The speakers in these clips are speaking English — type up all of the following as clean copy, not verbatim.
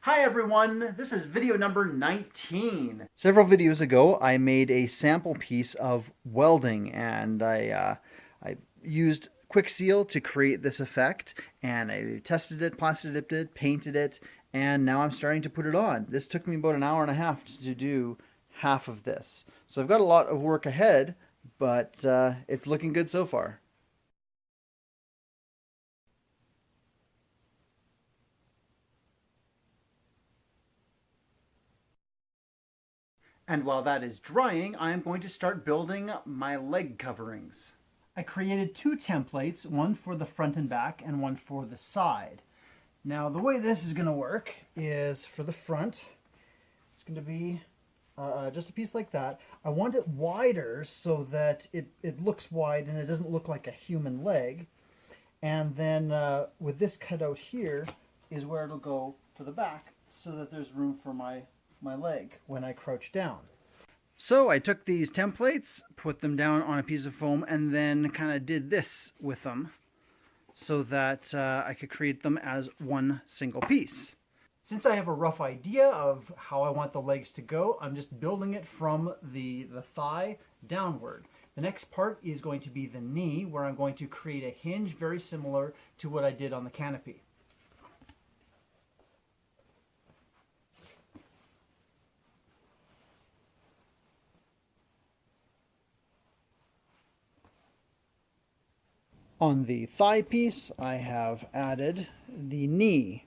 Hi everyone, this is video number 19. Several videos ago I made a sample piece of welding and I used Quick Seal to create this effect, and I tested it, plastic dipped it, painted it, and now I'm starting to put it on. This took me about an hour and a half to do half of this. So I've got a lot of work ahead, but it's looking good so far. And while that is drying, I am going to start building my leg coverings. I created two templates, one for the front and back and one for the side. Now the way this is going to work is for the front, it's going to be just a piece like that. I want it wider so that it looks wide and it doesn't look like a human leg. And then with this cutout here is where it'll go for the back so that there's room for my leg when I crouch down. So I took these templates, put them down on a piece of foam, and then kind of did this with them so that I could create them as one single piece. Since I have a rough idea of how I want the legs to go, I'm just building it from the thigh downward. The next part is going to be the knee, where I'm going to create a hinge very similar to what I did on the canopy. On the thigh piece, I have added the knee.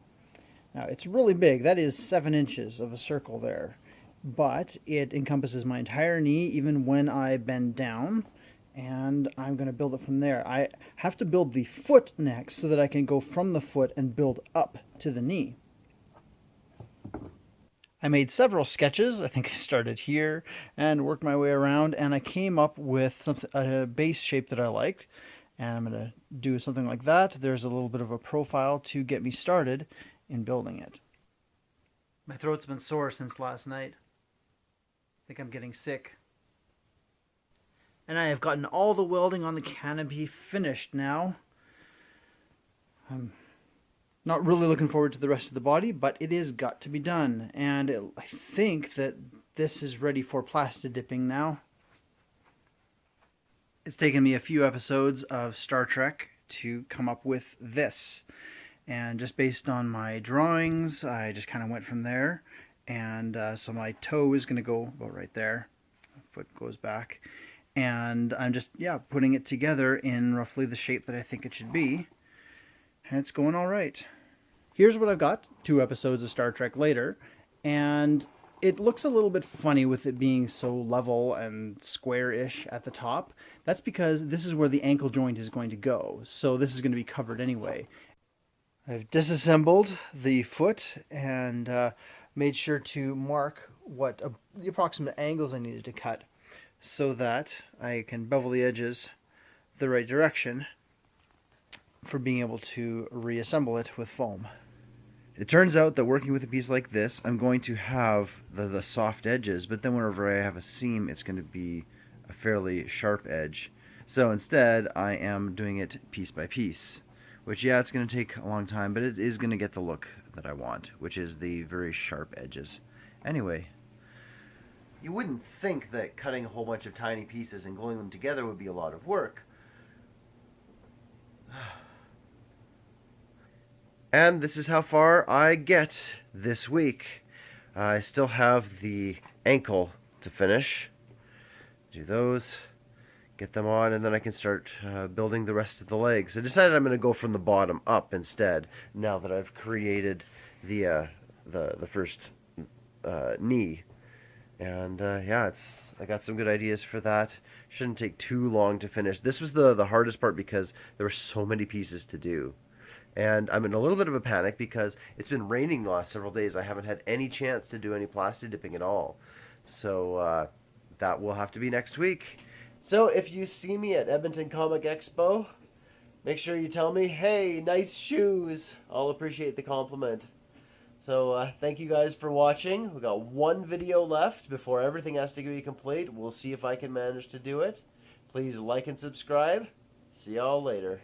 Now it's really big. That is 7 inches of a circle there, but it encompasses my entire knee even when I bend down, and I'm going to build it from there. I have to build the foot next so that I can go from the foot and build up to the knee. I made several sketches. I think I started here and worked my way around, and I came up with a base shape that I liked. And I'm going to do something like that. There's a little bit of a profile to get me started in building it. My throat's been sore since last night. I think I'm getting sick. And I have gotten all the welding on the canopy finished now. I'm not really looking forward to the rest of the body, but it is got to be done. And I think that this is ready for plastic dipping now. It's taken me a few episodes of Star Trek to come up with this. And just based on my drawings, I just kind of went from there. And so my toe is going to go about right there. Foot goes back. And I'm just, putting it together in roughly the shape that I think it should be. And it's going all right. Here's what I've got 2 episodes of Star Trek later. And it looks a little bit funny with it being so level and square-ish at the top. That's because this is where the ankle joint is going to go. So this is going to be covered anyway. I've disassembled the foot and made sure to mark what the approximate angles I needed to cut so that I can bevel the edges the right direction for being able to reassemble it with foam. It turns out that working with a piece like this, I'm going to have the soft edges, but then whenever I have a seam, it's going to be a fairly sharp edge. So instead, I am doing it piece by piece, which, it's going to take a long time, but it is going to get the look that I want, which is the very sharp edges. Anyway, you wouldn't think that cutting a whole bunch of tiny pieces and gluing them together would be a lot of work. And this is how far I get this week. I still have the ankle to finish. Do those, get them on, and then I can start building the rest of the legs. I decided I'm going to go from the bottom up instead, now that I've created the first knee. And I got some good ideas for that. Shouldn't take too long to finish. This was the hardest part because there were so many pieces to do. And I'm in a little bit of a panic because it's been raining the last several days. I haven't had any chance to do any plastic dipping at all. So that will have to be next week. So if you see me at Edmonton Comic Expo, make sure you tell me, hey, nice shoes. I'll appreciate the compliment. So thank you guys for watching. We've got 1 video left before everything has to be complete. We'll see if I can manage to do it. Please like and subscribe. See y'all later.